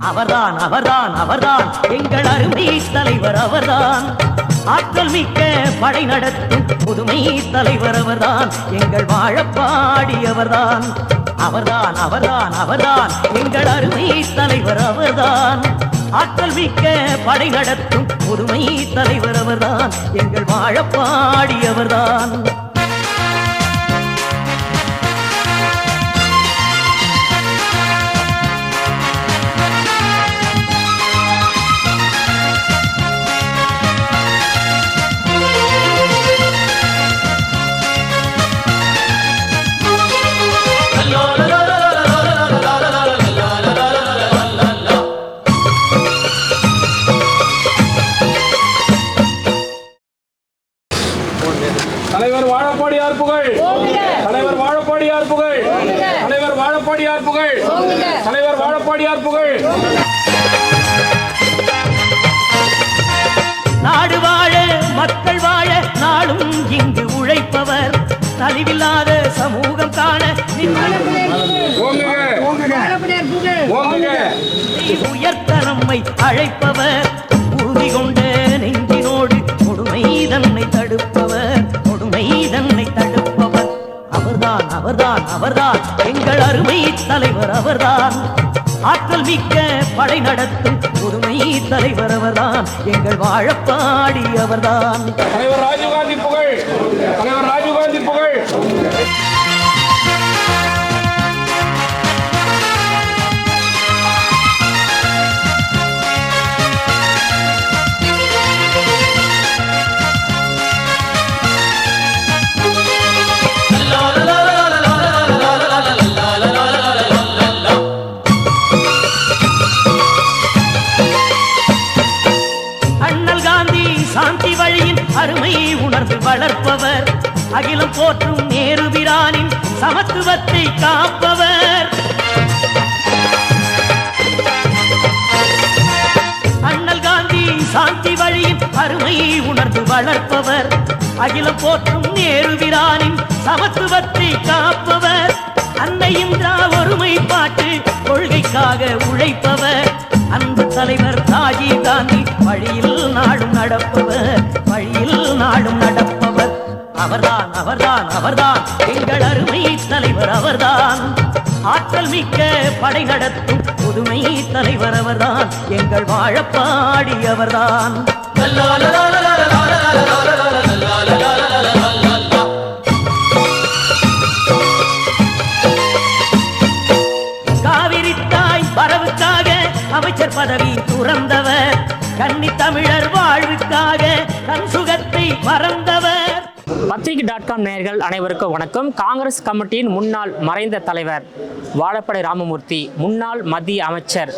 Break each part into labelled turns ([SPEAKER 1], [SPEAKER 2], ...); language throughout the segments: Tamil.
[SPEAKER 1] அவர்தான் அவர்தான் அவர்தான் எங்கள் அருமை தலைவர் அவர்தான். ஆற்றல் மிக்க படை நடத்தும் புதுமை தலைவர் அவர்தான். எங்கள் வாழப்பாடியவர்தான். அவர்தான் அவர்தான் அவர்தான் எங்கள் அருமை தலைவர் அவர்தான். ஆற்றல் மிக்க படை நடத்தும் புதுமை தலைவர் அவர்தான். எங்கள் வாழப்பாடியவர்தான்.
[SPEAKER 2] தலைவர் வாழப்பாடியார் புகழ். தலைவர் வாழப்பாடியார் புகழ். தலைவர் வாழப்பாடியார் புகழ். தலைவர் வாழப்பாடியார் புகழ்.
[SPEAKER 1] நாடு வாழ மக்கள் வாழ நாளும் இங்கு உழைப்பவர். நலிவில்லாத சமூகம் காண உயர்த்த நம்மை அழைப்பவர். உறுதி கொண்ட நெஞ்சினோடு கொடுமை தன்னை தடுப்பவர். கொடுமை தன்னை தடுப்பவர். அவர்தான் அவர்தான் அவர்தான் எங்கள் அருமை தலைவர் அவர்தான். ஆற்றல் மிக்க படை நடத்தும் புதுமை தலைவர் அவர்தான். எங்கள் வாழப்பாடி அவர்தான்.
[SPEAKER 2] தலைவர் ராஜீவ்காந்தி புகழ். தலைவர் ராஜீவ்காந்தி புகழ்.
[SPEAKER 1] சாந்தி வழியின் அருமை உணர்ந்து வளர்ப்பவர். அகிலம் போற்றும் நேருபிரானின் சமத்துவத்தை காப்பவர். அண்ணல் காந்தி சாந்தி வழியின் அருமை உணர்ந்து வளர்ப்பவர். அகிலம் போற்றும் நேருபிரானின் சமத்துவத்தை காப்பவர். அன்னை இந்திரா ஒருமைப்பாட்டு கொள்கைக்காக உழைப்பவர். அன்பு தலைவர் ராஜீவ் காந்தி வழியில் நாடும் நடப்பவர். வழியில் நாடும் நடப்பவர். அவர்தான் அவர்தான் அவர்தான் எங்கள் அருமை தலைவர் அவர்தான். ஆற்றல் மிக்க படை நடத்தும் புதுமை தலைவர் அவர்தான். எங்கள் வாழப்பாடி அவர்தான். காவிரி தாய் வரவுக்காக அமைச்சர் பதவி துறந்தவர். கன்னி தமிழர் வாழ்வுக்காக தன் சுகத்தை மறந்தவர்.
[SPEAKER 3] பத்திரிகை.com நேயர்கள் அனைவருக்கும் வணக்கம். காங்கிரஸ் கமிட்டியின் முன்னாள் மறைந்த தலைவர் வாழப்பாடி ராமமூர்த்தி, முன்னாள் மத்திய அமைச்சர்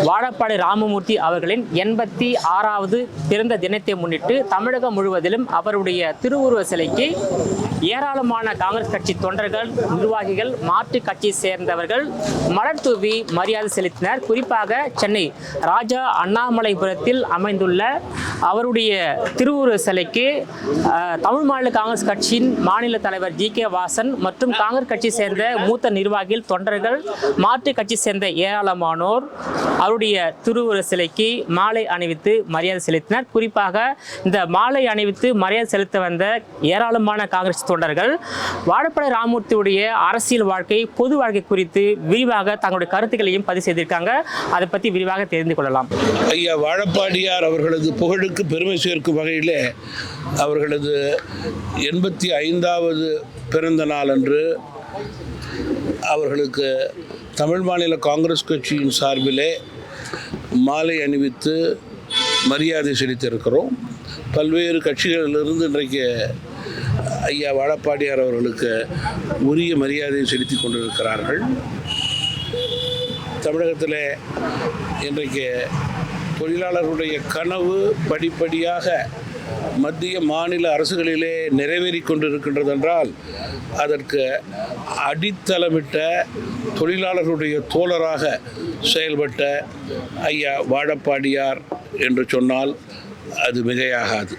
[SPEAKER 3] வாழப்பாடி ராமமூர்த்தி அவர்களின் 86வது பிறந்த தினத்தை முன்னிட்டு தமிழகம் முழுவதிலும் அவருடைய திருவுருவ சிலைக்கு ஏராளமான காங்கிரஸ் கட்சி தொண்டர்கள், நிர்வாகிகள், மாற்று கட்சியை சேர்ந்தவர்கள் மலர் தூவி மரியாதை செலுத்தினர். குறிப்பாக சென்னை ராஜா அண்ணாமலைபுரத்தில் அமைந்துள்ள அவருடைய திருவுருவ சிலைக்கு தமிழ் மாநில காங்கிரஸ் கட்சியின் மாநில தலைவர் ஜி கே வாசன் மற்றும் காங்கிரஸ் கட்சி சேர்ந்த மூத்த நிர்வாகிகள், தொண்டர்கள், மாற்று கட்சி சேர்ந்த ஏராளமானோர் அவருடைய திருவுருவ சிலைக்கு மாலை அணிவித்து மரியாதை செலுத்தினர். குறிப்பாக இந்த மாலை அணிவித்து மரியாதை செலுத்த வந்த ஏராளமான காங்கிரஸ் தொண்டர்கள் வாழப்பாடி ராமமூர்த்தியுடைய அரசியல் வாழ்க்கை, பொது வாழ்க்கை குறித்து விரிவாக தங்களுடைய கருத்துக்களையும் பதிவு செய்திருக்காங்க. அதை பற்றி விரிவாக தெரிந்து கொள்ளலாம்.
[SPEAKER 4] ஐயா வாழப்பாடியார் அவர்களது புகழுக்கு பெருமை சேர்க்கும் வகையில் அவர்களது 85வது பிறந்த நாள் அன்று அவர்களுக்கு தமிழ் மாநில காங்கிரஸ் கட்சியின் சார்பிலே மாலை அணிவித்து மரியாதை செலுத்தியிருக்கிறோம். பல்வேறு கட்சிகளிலிருந்து இன்றைக்கு ஐயா வாழப்பாடியார் அவர்களுக்கு உரிய மரியாதையை செலுத்தி கொண்டிருக்கிறார்கள். தமிழகத்தில் இன்றைக்கு தொழிலாளர்களுடைய கனவு படிப்படியாக மத்திய மாநில அரசுகளிலே நிறைவேறி கொண்டிருக்கின்றது என்றால் அதற்கு அடித்தளமிட்ட தொழிலாளர்களுடைய தோழராக செயல்பட்ட ஐயா வாழப்பாடியார் என்று சொன்னால் அது மிகையாகாது.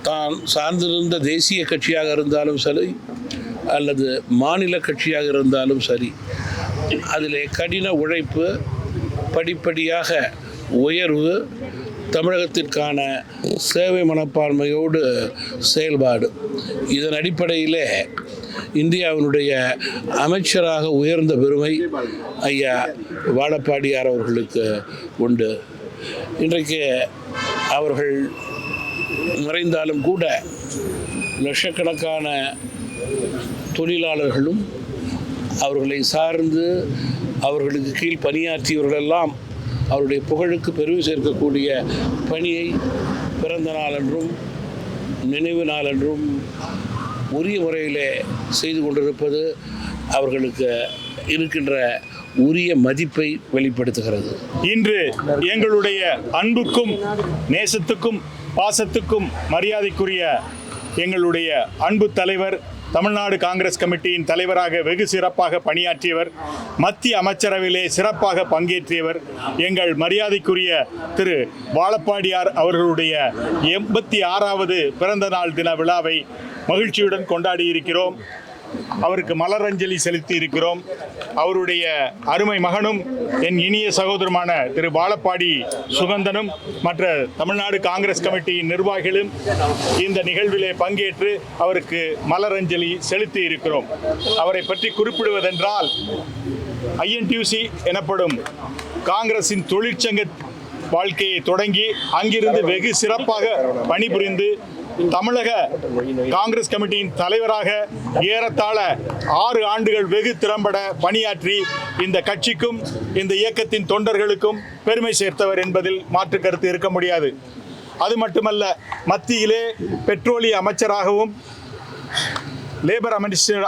[SPEAKER 4] தான் சார்ந்திருந்த தேசிய கட்சியாக இருந்தாலும் சரி அல்லது மாநில கட்சியாக இருந்தாலும் சரி, அதிலே கடின உழைப்பு, படிப்படியாக உயர்வு, தமிழகத்திற்கான சேவை மனப்பான்மையோடு செயல்பாடு, இதன் அடிப்படையில் இந்தியாவினுடைய அமைச்சராக உயர்ந்த பெருமை ஐயா வாழப்பாடியார் அவர்களுக்கு உண்டு. இன்றைக்கு அவர்கள் மறைந்தாலும் கூட லட்சக்கணக்கான தொழிலாளர்களும் அவர்களை சார்ந்து அவர்களுக்கு கீழ் பணியாற்றியவர்களெல்லாம் அவருடைய புகழுக்கு பெருமை சேர்க்கக்கூடிய பணியை பிறந்த நாளென்றும் நினைவு நாளென்றும் உரிய முறையிலே செய்து கொண்டிருப்பது அவர்களுக்கு இருக்கின்ற உரிய மதிப்பை வெளிப்படுத்துகிறது.
[SPEAKER 5] இன்று எங்களுடைய அன்புக்கும் நேசத்துக்கும் பாசத்துக்கும் மரியாதைக்குரிய எங்களுடைய அன்பு தலைவர், தமிழ்நாடு காங்கிரஸ் கமிட்டியின் தலைவராக வெகு சிறப்பாக பணியாற்றியவர், மத்திய அமைச்சரவையிலே சிறப்பாக பங்கேற்றியவர், எங்கள் மரியாதைக்குரிய திரு வாழப்பாடியார் அவர்களுடைய 86வது பிறந்த நாள் தின விழாவை மகிழ்ச்சியுடன் கொண்டாடி இருக்கிறோம். அவருக்கு மலரஞ்சலி செலுத்தி இருக்கிறோம். அவருடைய அருமை மகனும் என் இனிய சகோதரமான திரு வாழப்பாடி சுகந்தனும் மற்ற தமிழ்நாடு காங்கிரஸ் கமிட்டியின் நிர்வாகிகளும் இந்த நிகழ்விலே பங்கேற்று அவருக்கு மலரஞ்சலி செலுத்தி இருக்கிறோம். அவரை பற்றி குறிப்பிடுவதென்றால், INTUC எனப்படும் காங்கிரசின் தொழிற்சங்க வாழ்க்கையை தொடங்கி அங்கிருந்து வெகு சிறப்பாக பணிபுரிந்து தமிழக காங்கிரஸ் கமிட்டியின் தலைவராக ஏறத்தாழ 6 ஆண்டுகள் வெகு திறம்பட பணியாற்றி இந்த கட்சிக்கும் இந்த இயக்கத்தின் தொண்டர்களுக்கும் பெருமை சேர்த்தவர் என்பதில் மாற்று கருத்து இருக்க முடியாது. அது மட்டுமல்ல, மத்தியிலே பெட்ரோலிய அமைச்சராகவும் லேபர்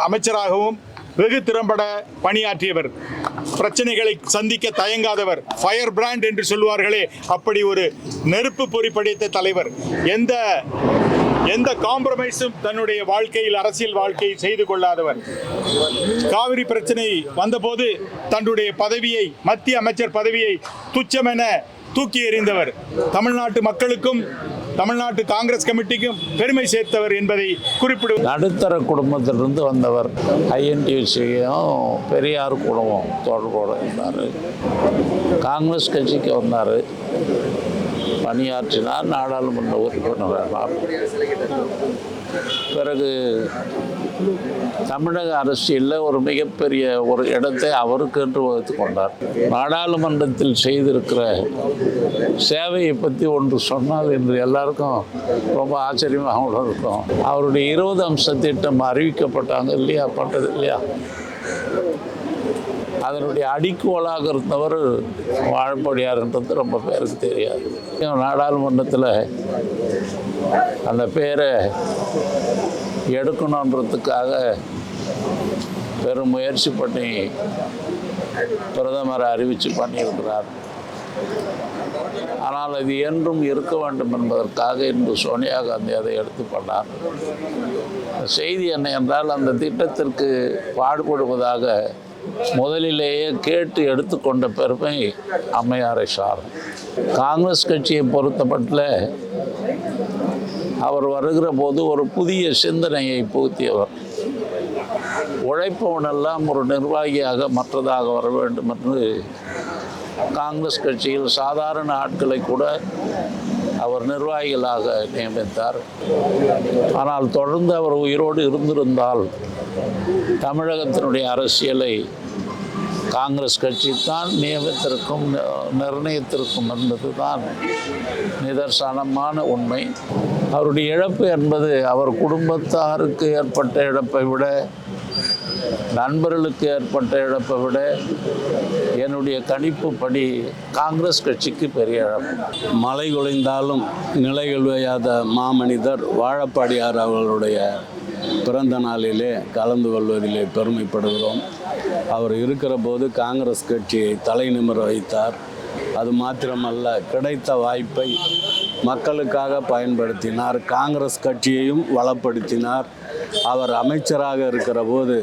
[SPEAKER 5] அமைச்சராகவும் வெகு திறம்பட பணியாற்றியவர். பிரச்சனைகளை சந்திக்க தயங்காதவர், ஃபயர் பிராண்ட் என்று சொல்வார்களே, அப்படி ஒரு நெருப்பு பொறி படைத்த தலைவர். எந்த காம்ப்ரமைஸும் தன்னுடைய வாழ்க்கையில், அரசியல் வாழ்க்கையில் செய்து கொள்ளாதவர். காவிரி பிரச்சனை வந்தபோது தன்னுடைய பதவியை, மத்திய அமைச்சர் பதவியை துச்சமென தூக்கி எறிந்தவர். தமிழ்நாட்டு மக்களுக்கும் தமிழ்நாட்டு காங்கிரஸ் கமிட்டிக்கும் பெருமை சேர்த்தவர் என்பதை குறிப்பிடுவது.
[SPEAKER 6] நடுத்தர குடும்பத்திலிருந்து வந்தவர். INTUCயும் பெரியார் குடும்பம் தொடர்போடு இருந்தார். காங்கிரஸ் கட்சிக்கு வந்தார், பணியாற்றினார், நாடாளுமன்ற உறுப்பினரானார். பிறகு தமிழக அரசியலில் ஒரு மிகப்பெரிய ஒரு இடத்தை அவருக்கு என்று வகுத்து கொண்டார். நாடாளுமன்றத்தில் செய்திருக்கிற சேவையை பற்றி ஒன்று சொன்னால் என்று எல்லாருக்கும் ரொம்ப ஆச்சரியமாக இருக்கும். அவருடைய 20 அம்ச திட்டம் அறிவிக்கப்பட்டாங்க இல்லையா, பட்டது இல்லையா, அதனுடைய அடிக்கோலாக இருந்தவர் வாழப்பாடியார்ன்றது ரொம்ப பேருக்கு தெரியாது. நாடாளுமன்றத்தில் அந்த பேரை எடுக்கணுன்றதுக்காக பெரும் முயற்சி பண்ணி பிரதமரை அறிவித்து பண்ணியிருக்கிறார். ஆனால் அது என்றும் இருக்க வேண்டும் என்பதற்காக இன்று சோனியா காந்தி அதை எடுத்து பண்ணார். செய்தி என்ன என்றால், அந்த திட்டத்திற்கு பாடுபடுவதாக முதலிலேயே கேட்டு எடுத்துக்கொண்ட பெருமை அம்மையாரை சாரும். காங்கிரஸ் கட்சியை பொறுத்தமட்டில் அவர் வருகிற போது ஒரு புதிய சிந்தனையை புகுத்தியவர். உழைப்பவனெல்லாம் ஒரு நிர்வாகியாக மற்றதாக வர வேண்டும் என்று காங்கிரஸ் கட்சியில் சாதாரண ஆட்களை கூட அவர் நிர்வாகிகளாக நியமித்தார். ஆனால் தொடர்ந்து அவர் உயிரோடு இருந்திருந்தால் தமிழகத்தினுடைய அரசியலை காங்கிரஸ் கட்சி தான் நியமித்திருக்கும், நிர்ணயித்திருக்கும் என்பதுதான் நிதர்சனமான உண்மை. அவருடைய இழப்பு என்பது அவர் குடும்பத்தாருக்கு ஏற்பட்ட இழப்பை விட, நண்பர்களுக்கு ஏற்பட்ட இழப்பை விட என்னுடைய கணிப்புப்படி காங்கிரஸ் கட்சிக்கு பெரிய இழப்பு.
[SPEAKER 7] மலை குலைந்தாலும் நிலை குலையாத மாமனிதர் வாழப்பாடியார் அவர்களுடைய பிறந்த நாளிலே கலந்து கொள்வதிலே பெருமைப்படுகிறோம். அவர் இருக்கிற போது காங்கிரஸ் கட்சியை தலை நிமிர வைத்தார். அது மாத்திரமல்ல, கிடைத்த வாய்ப்பை மக்களுக்காக பயன்படுத்தினார். காங்கிரஸ் கட்சியையும் வளப்படுத்தினார். அவர் அமைச்சராக இருக்கிற போது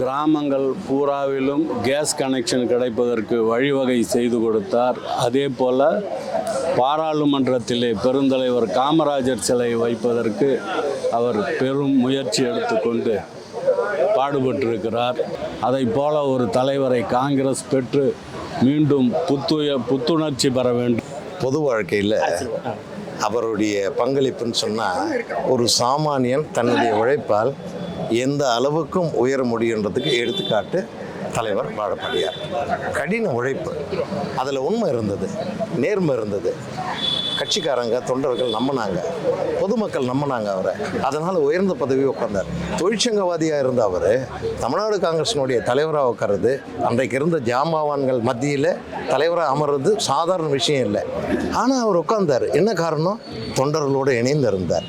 [SPEAKER 7] கிராமங்கள் பூராவிலும் கேஸ் கனெக்ஷன் கிடைப்பதற்கு வழிவகை செய்து கொடுத்தார். அதே போல் பாராளுமன்றத்திலே பெருந்தலைவர் காமராஜர் சிலை வைப்பதற்கு அவர் பெரும் முயற்சி எடுத்துக்கொண்டு பாடுபட்டிருக்கிறார். அதை போல ஒரு தலைவரை காங்கிரஸ் பெற்று மீண்டும் புத்துணர்ச்சி பெற வேண்டும்.
[SPEAKER 8] பொது வாழ்க்கையில் அவருடைய பங்களிப்புன்னு சொன்னால், ஒரு சாமானியன் தன்னுடைய உழைப்பால் எந்த அளவுக்கும் உயர முடியுன்றதுக்கு எடுத்துக்காட்டு தலைவர் வாழப்பாடியார். கடின உழைப்பு, அதில் உண்மை இருந்தது, நேர்மை இருந்தது. கட்சிக்காரங்க, தொண்டர்கள் நம்பினாங்க, பொதுமக்கள் நம்பினாங்க அவரை. அதனால் உயர்ந்த பதவி உட்கார்ந்தார். தொழிற்சங்கவாதியாக இருந்த அவர் தமிழ்நாடு காங்கிரஸினுடைய தலைவராக உட்கார்றது, அன்றைக்கு இருந்த ஜாம்பவான்கள் மத்தியில் தலைவராக அமர்றது சாதாரண விஷயம் இல்லை. ஆனால் அவர் உட்கார்ந்தார். என்ன காரணம்? தொண்டர்களோடு இணைந்து இருந்தார்.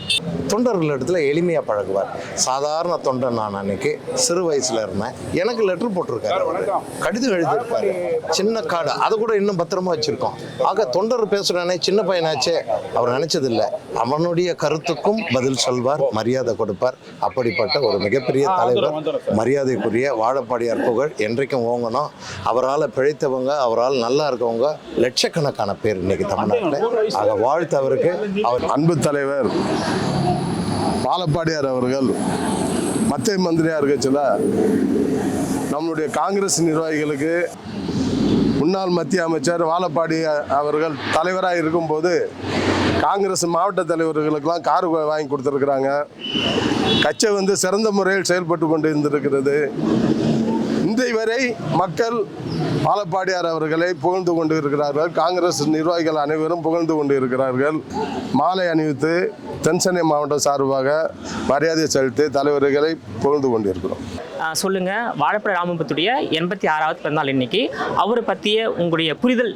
[SPEAKER 8] தொண்டர்கள் இடத்துல எளிமையாக பழகுவார். சாதாரண தொண்டன். நான் அன்னைக்கு சிறு வயசில் இருந்தேன். எனக்கு லெட்டர் போட்டிருக்காரு, கடிதம் எழுதியிருக்காரு, சின்ன கார்டு, அதை கூட இன்னும் பத்திரமா வச்சுருக்கோம். ஆக தொண்டர் பேசுகிறானே, சின்ன பையனாச்சே, அவர் நினச்சதில்லை. அவனுடைய கருத்துக்கும் பதில் சொல்வார், மரியாதை கொடுப்பார். அப்படிப்பட்ட ஒரு மிகப்பெரிய தலைவர், மரியாதைக்குரிய வாழப்பாடியார் புகழ் என்றைக்கும் ஓங்கணும். அவரால் பிழைத்தவங்க, அவரால் நல்லா இருக்கவங்க லட்சக்கணக்கான பேர் இன்னைக்கு தமிழ்நாட்டில். ஆக வாழ்த்து அவருக்கு. அவர்
[SPEAKER 9] அன்பு தலைவர் வாழப்பாடியார் அவர்கள் மத்திய மந்திரியாக இருக்கச்சில நம்மளுடைய காங்கிரஸ் நிர்வாகிகளுக்கு முன்னாள் மத்திய அமைச்சர் வாழப்பாடி அவர்கள் தலைவராக இருக்கும்போது காங்கிரஸ் மாவட்ட தலைவர்களுக்கெல்லாம் கார் வாங்கி கொடுத்துருக்குறாங்க. கட்சி சிறந்த முறையில் செயல்பட்டு கொண்டு இருந்திருக்கிறது. இன்றை வரை மக்கள் வாழப்பாடியார் அவர்களை புகழ்ந்து கொண்டு இருக்கிறார்கள். காங்கிரஸ் நிர்வாகிகள் அனைவரும் புகழ்ந்து கொண்டு இருக்கிறார்கள். மாலை அணிவித்து தென்சென்னை மாவட்டம் சார்பாக மரியாதை செலுத்தி தலைவர்களை புகழ்ந்து கொண்டு இருக்கிறோம்.
[SPEAKER 3] சொல்லுங்க, வாழப்பாடி ராமமூர்த்தியுடைய 86வது பிறந்தநாள் இன்னைக்கு. அவரை பற்றிய உங்களுடைய புரிதல்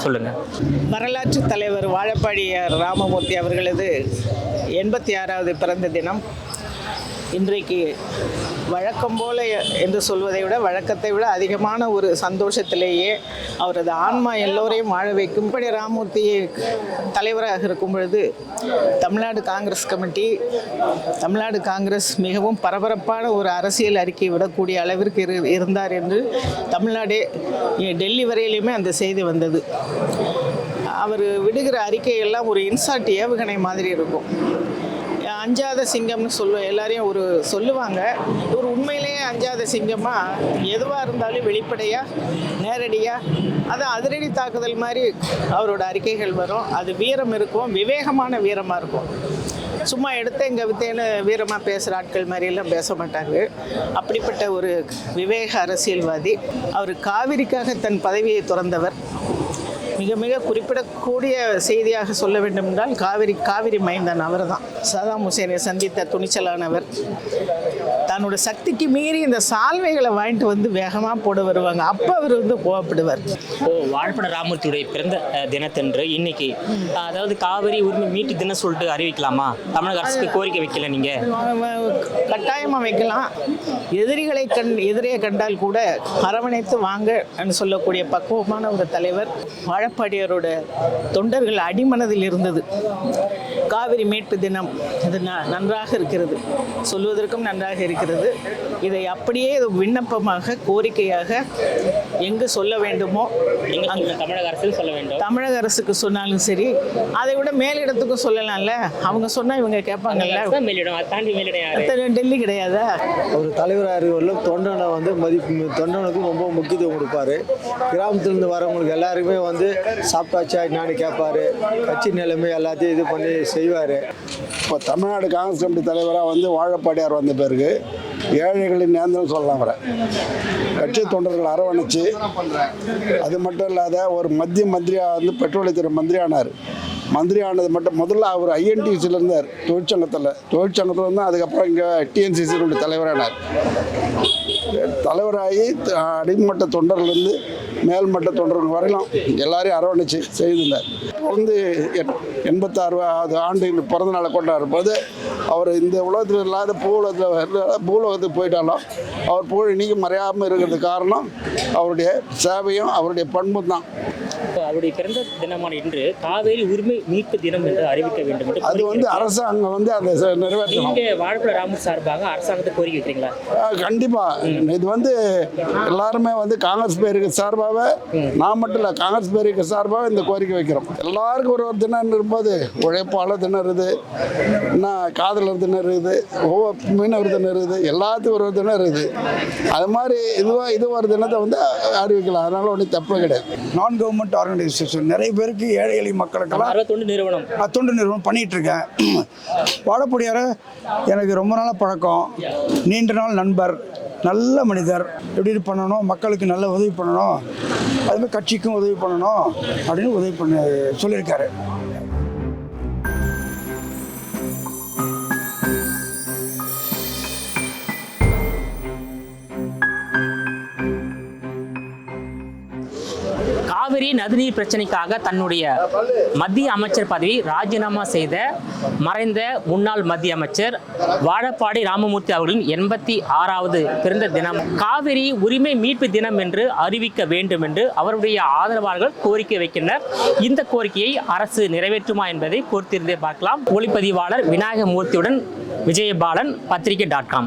[SPEAKER 3] சொல்லுங்க.
[SPEAKER 10] வரலாற்று தலைவர் வாழப்பாடியார் ராமமூர்த்தி அவர்களது 86வது பிறந்த தினம் இன்றைக்கு வழக்கம் போல என்று சொல்வதை விட, வழக்கத்தை விட அதிகமான ஒரு சந்தோஷத்திலேயே அவரது ஆன்மா எல்லோரையும் வாழ வைக்கும். இப்படி ராமமூர்த்தி தலைவராக இருக்கும் பொழுது தமிழ்நாடு காங்கிரஸ் கமிட்டி, தமிழ்நாடு காங்கிரஸ் மிகவும் பரபரப்பான ஒரு அரசியல் அறிக்கை விடக்கூடிய அளவிற்கு இருந்தார் என்று தமிழ்நாடே, டெல்லி வரையிலுமே அந்த செய்தி வந்தது. அவர் விடுகிற அறிக்கையெல்லாம் ஒரு இன்சாட் ஏவுகணை மாதிரி இருக்கும். அஞ்சாத சிங்கம்னு எல்லாரையும் சொல்லுவாங்க. ஒரு உண்மையிலேயே அஞ்சாத சிங்கமா, எதுவாக இருந்தாலும் வெளிப்படையாக, நேரடியாக, அது அதிரடி தாக்குதல் மாதிரி அவரோட அறிக்கைகள் வரும். அது வீரம் இருக்கும், விவேகமான வீரமாக இருக்கும். சும்மா எடுத்து எங்கள் வித்தேன்னு வீரமாக பேசுகிற ஆட்கள் மாதிரியெல்லாம் பேச மாட்டாங்க. அப்படிப்பட்ட ஒரு விவேக அரசியல்வாதி. அவர் காவிரிக்காக தன் பதவியை துறந்தவர். மிக மிக குறிப்பிடக்கூடிய செய்தியாக சொல்ல வேண்டும் என்றால், காவிரி மைந்தன் அவர் தான். சதாம் ஹுசேனை சந்தித்த துணிச்சலானவர். தன்னோட சக்திக்கு மீறி இந்த சால்வைகளை வாங்கிட்டு வேகமாக போட வருவாங்க. அப்போ அவர் கோவப்படுவார்.
[SPEAKER 3] வாழப்பாடி ராமமூர்த்தியுடைய பிறந்த தினத்தன்று இன்னைக்கு, அதாவது காவிரி உரிமை மீட்டு தினம் சொல்லிட்டு அறிவிக்கலாமா? தமிழக அரசுக்கு கோரிக்கை வைக்கல நீங்க?
[SPEAKER 10] கட்டாயமாக வைக்கலாம். எதிரியை கண்டால் கூட அரவணைத்து வாங்க சொல்லக்கூடிய பக்குவமான ஒரு தலைவர். வாழப்பாடியாரோட தொண்டர்கள் அடிமனதில் இருந்தது. காவிரி மீட்பு தினம் இது நன்றாக இருக்கிறது, சொல்வதற்கும் நன்றாக இருக்கிறது. இதை அப்படியே விண்ணப்பமாக, கோரிக்கையாக எங்கு சொல்ல வேண்டுமோ
[SPEAKER 3] தமிழக அரசுக்கு சொல்ல வேண்டும்.
[SPEAKER 10] தமிழக அரசுக்கு சொன்னாலும் சரி, அதை விட மேலிடத்துக்கும் சொல்லலாம்ல. அவங்க சொன்னா இவங்க கேட்பாங்கல்ல. டெல்லி கிடையாதா?
[SPEAKER 11] ஒரு தலைவராக இருக்கிறவர்கள் தொண்டனை தொண்டனுக்கு ரொம்ப முக்கியத்துவம் கொடுப்பாரு. கிராமத்திலிருந்து வரவங்களுக்கு எல்லாருக்குமே சாப்பிட்டாச்சா என்னான்னு கேட்பாரு. கட்சி நிலைமை எல்லாத்தையும் இது பண்ணி செய்வார்.
[SPEAKER 9] இப்போ தமிழ்நாடு காங்கிரஸ் கமிட்டி தலைவராக வாழப்பாடியார் வந்த பிறகு ஏழைகளின் நேர்ந்தம் சொல்லலாம். அவரை கட்சி தொண்டர்கள் அரவணைச்சு, அது மட்டும் இல்லாத ஒரு மத்திய மந்திரியாக பெட்ரோலியத்துறை மந்திரி ஆனார். மந்திரி ஆனது மட்டும் முதல்ல அவர் ஐஎன்டிசியில் இருந்தார், தொழிற்சங்கத்தில் இருந்தால் அதுக்கப்புறம் இங்கே டிஎன்சிசியினுடைய தலைவரானார். தலைவராகி அடிமட்ட தொண்டர்லேருந்து மேல்மட்ட தொண்டர்கள் வரையிலும் எல்லாரையும் அரவணைச்சு செய்திருந்தார். 86வது ஆண்டு பிறந்த நாளை கொண்டாடும் போது அவர் இந்த உலகத்தில் இல்லாத பூலோகத்துக்கு போயிட்டாலும் அவர் புகழ் இன்னைக்கு மறையாமல் இருக்கிறது காரணம் அவருடைய சேவையும் அவருடைய பண்பும் தான்.
[SPEAKER 3] அவருடைய பிறந்த தினமான இன்று காவேரி உரிமை மீட்பு தினம் என்று அறிவிக்க வேண்டும் என்று
[SPEAKER 12] அது வந்து அரசாங்கம் வந்து அதை நிறைவேற்றணும்.
[SPEAKER 3] நீங்க வாழப்பட ராமர் சார்பாக அரசாங்கத்தை கோரிக்கை வைக்கிறீங்களா?
[SPEAKER 12] கண்டிப்பா இது வந்து எல்லாருமே வந்து காங்கிரஸ் பேருக்கு சார்பாக, நான் மட்டும் இல்லை காங்கிரஸ் பேருக்கு சார்பாக இந்த கோரிக்கை வைக்கிறோம். எல்லாருக்கும் ஒரு தினம் இருக்கும்போது உழைப்பாளர் தினம் இருக்குது, என்ன காதலர் தினம் இருக்குது, ஒவ்வொரு மீனவர் தினம் இருக்குது, எல்லாத்துக்கும் ஒரு தினம் இருக்குது. அது மாதிரி இது ஒரு தினத்தை வந்து அறிவிக்கலாம். அதனால ஒன்றும் தப்பு கிடையாது.
[SPEAKER 13] நான் கவர்மெண்ட் ஆர்கனைசேஷன் நிறைய பேருக்கு ஏழை எளிய மக்களுக்கெல்லாம் தொண்டு நிறுவனம் பண்ணிட்டு இருக்கேன். வாழப்படியாரை எனக்கு ரொம்ப நாளாக பழக்கம், நீண்ட நாள் நண்பர், நல்ல மனிதர். எப்படி பண்ணணும், மக்களுக்கு நல்ல உதவி பண்ணணும், அதுமாதிரி கட்சிக்கும் உதவி பண்ணணும் அப்படின்னு உதவி பண்ண சொல்லியிருக்காரு.
[SPEAKER 3] காவிரி நதிநீர் பிரச்சனைக்காக தன்னுடைய மத்திய அமைச்சர் பதவி ராஜினாமா செய்த மறைந்த முன்னாள் மத்திய அமைச்சர் வாழப்பாடி ராமமூர்த்தி அவர்களின் 86வது பிறந்த தினம் காவிரி உரிமை மீட்பு தினம் என்று அறிவிக்க வேண்டும் என்று அவருடைய ஆதரவாளர்கள் கோரிக்கை வைக்கின்றனர். இந்த கோரிக்கையை அரசு நிறைவேற்றுமா என்பதை பொறுத்திருந்தே பார்க்கலாம். ஒளிப்பதிவாளர் விநாயகமூர்த்தியுடன் விஜயபாலன், பத்திரிகை.com.